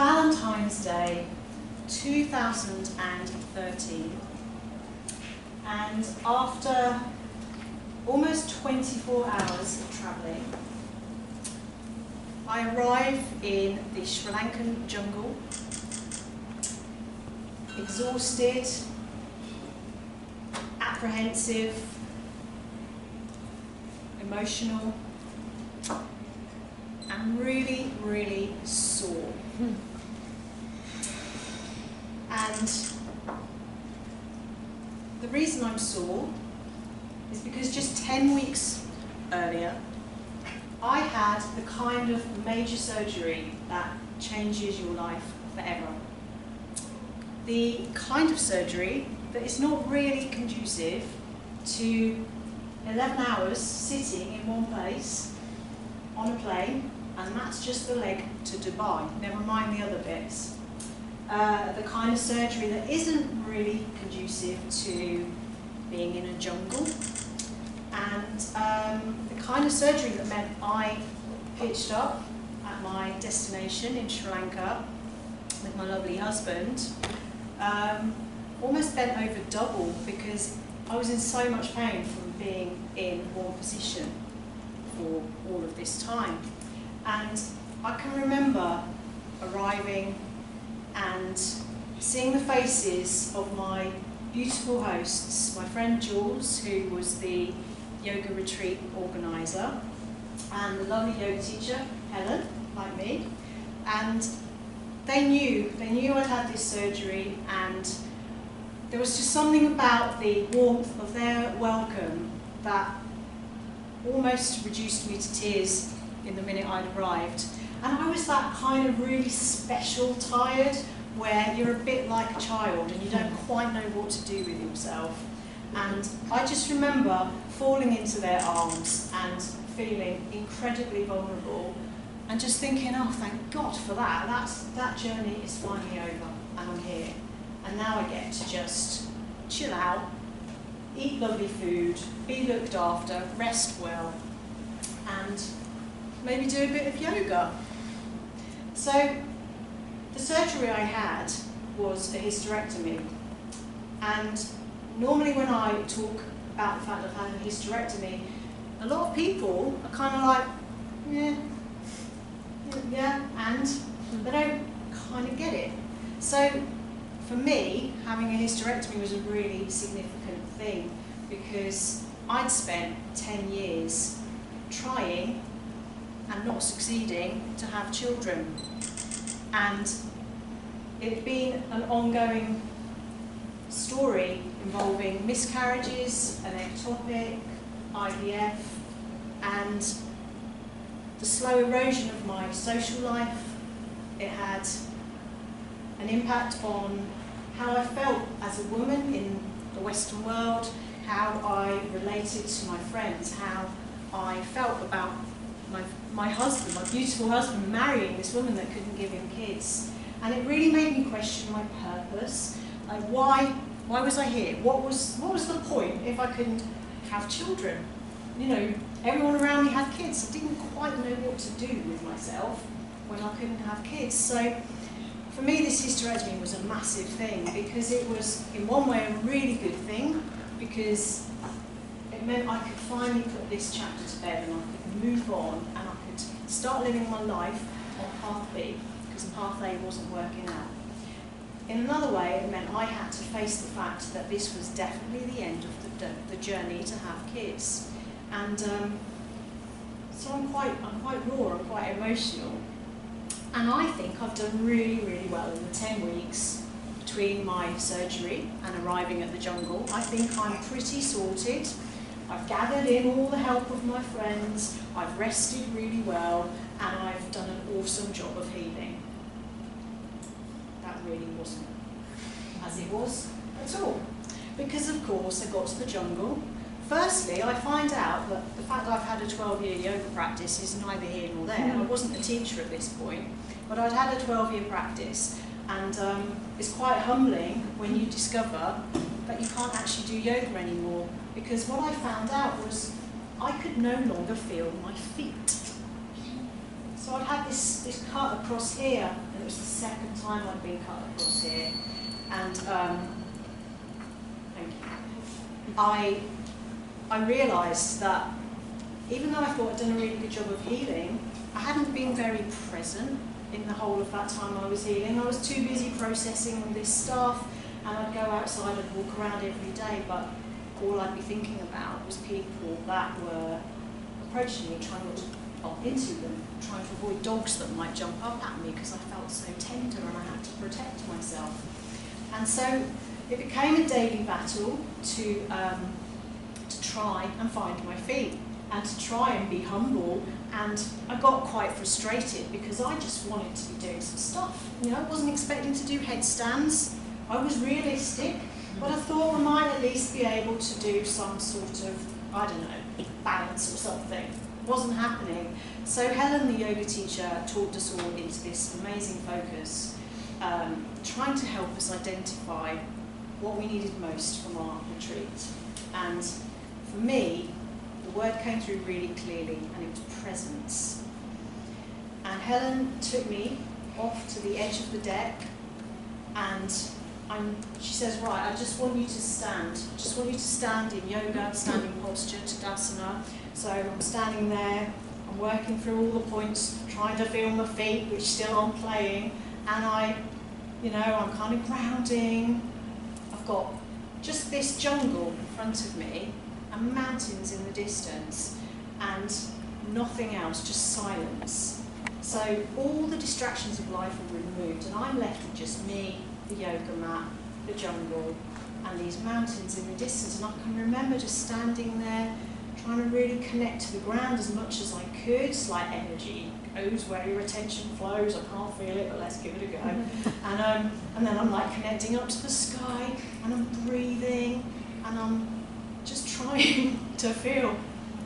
Valentine's Day 2013, and after almost 24 hours of travelling, I arrive in the Sri Lankan jungle, exhausted, apprehensive, emotional, and really, really sore. And the reason I'm sore is because just 10 weeks earlier, I had the kind of major surgery that changes your life forever. The kind of surgery that is not really conducive to 11 hours sitting in one place on a plane, and that's just the leg to Dubai, never mind the other bits. The kind of surgery that isn't really conducive to being in a jungle, and the kind of surgery that meant I pitched up at my destination in Sri Lanka with my lovely husband, almost bent over double because I was in so much pain from being in one position for all of this time. And I can remember arriving and seeing the faces of my beautiful hosts, my friend Jules, who was the yoga retreat organiser, and the lovely yoga teacher, Helen, like me. And they knew I'd had this surgery, and there was just something about the warmth of their welcome that almost reduced me to tears in the minute I'd arrived. And I was that kind of really special tired, where you're a bit like a child and you don't quite know what to do with yourself. And I just remember falling into their arms and feeling incredibly vulnerable and just thinking, oh, thank God for that. That journey is finally over and I'm here. And now I get to just chill out, eat lovely food, be looked after, rest well, and maybe do a bit of yoga. So the surgery I had was a hysterectomy. And normally when I talk about the fact of having a hysterectomy, a lot of people are kind of like, yeah, and they don't kind of get it. So for me, having a hysterectomy was a really significant thing because I'd spent 10 years trying and not succeeding to have children. And it'd been an ongoing story involving miscarriages, an ectopic, IVF, and the slow erosion of my social life. It had an impact on how I felt as a woman in the Western world, how I related to my friends, how I felt about my husband, my beautiful husband, marrying this woman that couldn't give him kids. And it really made me question my purpose. Like, why was I here? What was the point if I couldn't have children? You know, everyone around me had kids. I didn't quite know what to do with myself when I couldn't have kids. So for me, this hysterectomy was a massive thing because it was, in one way, a really good thing because it meant I could finally put this chapter to bed and I could move on and I could start living my life on path B because path A wasn't working out. In another way, it meant I had to face the fact that this was definitely the end of the journey to have kids. And so I'm quite raw, I'm quite emotional. And I think I've done really, really well in the 10 weeks between my surgery and arriving at the jungle. I think I'm pretty sorted. I've gathered in all the help of my friends, I've rested really well, and I've done an awesome job of healing. That really wasn't as it was at all. Because of course I got to the jungle. Firstly, I find out that the fact that I've had a 12-year yoga practice is neither here nor there. I wasn't a teacher at this point, but I'd had a 12-year practice, and it's quite humbling when you discover that you can't actually do yoga anymore, because what I found out was I could no longer feel my feet. So I'd had this cut across here, and it was the second time I'd been cut across here. And thank you. I realised that even though I thought I'd done a really good job of healing, I hadn't been very present in the whole of that time I was healing. I was too busy processing all this stuff, and I'd go outside and walk around every day, but all I'd be thinking about was people that were approaching me, trying not to bump into them, trying to avoid dogs that might jump up at me because I felt so tender and I had to protect myself. And so it became a daily battle to try and find my feet and to try and be humble. And I got quite frustrated because I just wanted to be doing some stuff. You know, I wasn't expecting to do headstands. I was realistic, but I thought I might at least be able to do some sort of, I don't know, balance or something. It wasn't happening. So Helen, the yoga teacher, talked us all into this amazing focus, trying to help us identify what we needed most from our retreat. And for me, the word came through really clearly, and it was presence. And Helen took me off to the edge of the deck, and she says, right, I just want you to stand. I just want you to stand in yoga, standing posture, Tadasana. So I'm standing there, I'm working through all the points, trying to feel my feet, which still I'm playing, and I'm kind of grounding. I've got just this jungle in front of me, and mountains in the distance, and nothing else, just silence. So all the distractions of life are removed, and I'm left with just me, the yoga mat, the jungle, and these mountains in the distance. And I can remember just standing there, trying to really connect to the ground as much as I could. It's like energy goes where your attention flows. I can't feel it, but let's give it a go. And then I'm like connecting up to the sky, and I'm breathing, and I'm just trying to feel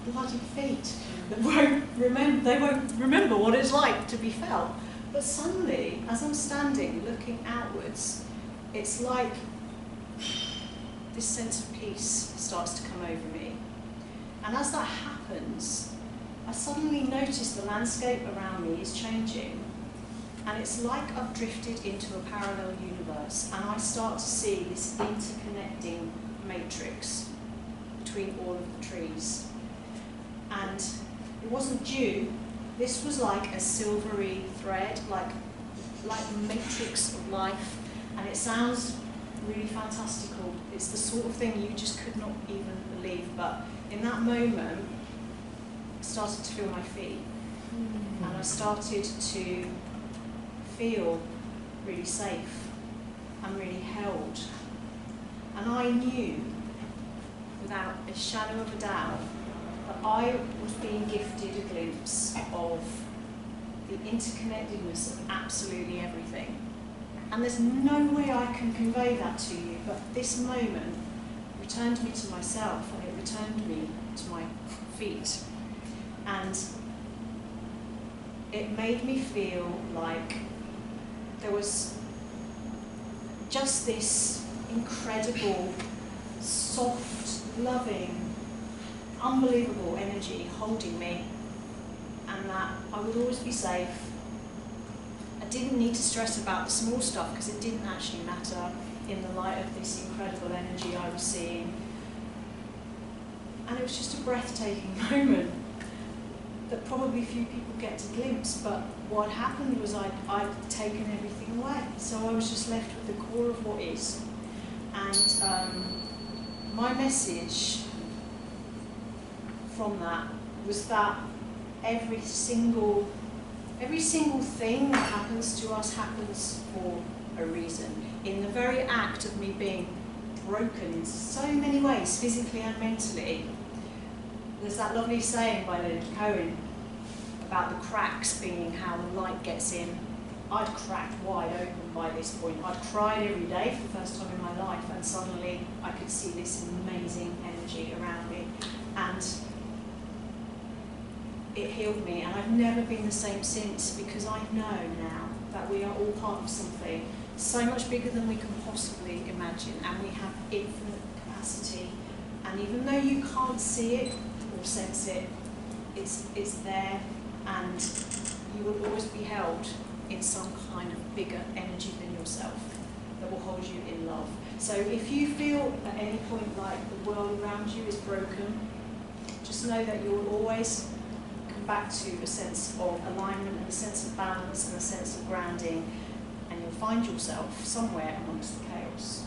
bloody feet that won't remember what it's like to be felt. But suddenly, as I'm standing looking outwards, it's like this sense of peace starts to come over me. And as that happens, I suddenly notice the landscape around me is changing. And it's like I've drifted into a parallel universe, and I start to see this interconnecting matrix between all of the trees. And it wasn't dew, this was like a silvery thread, like the matrix of life, and it sounds really fantastical. It's the sort of thing you just could not even believe, but in that moment, I started to feel my feet, and I started to feel really safe and really held. And I knew, without a shadow of a doubt, that I was being gifted a glimpse of the interconnectedness of absolutely everything. And there's no way I can convey that to you, but this moment returned me to myself, and it returned me to my feet. And it made me feel like there was just this incredible, soft, loving, unbelievable energy holding me, and that I would always be safe. I didn't need to stress about the small stuff because it didn't actually matter in the light of this incredible energy I was seeing. And it was just a breathtaking moment that probably few people get to glimpse, but what happened was I'd taken everything away. So I was just left with the core of what is. And my message from that was that every single thing that happens to us happens for a reason. In the very act of me being broken in so many ways, physically and mentally, there's that lovely saying by Leonard Cohen about the cracks being how the light gets in. I'd cracked wide open by this point. I'd cried every day for the first time in my life, and suddenly I could see this amazing energy around me. And it healed me, and I've never been the same since, because I know now that we are all part of something so much bigger than we can possibly imagine, and we have infinite capacity. And even though you can't see it or sense it, it's there, and you will always be held in some kind of bigger energy than yourself that will hold you in love. So if you feel at any point like the world around you is broken, just know that you will always come back to a sense of alignment and a sense of balance and a sense of grounding, and you'll find yourself somewhere amongst the chaos.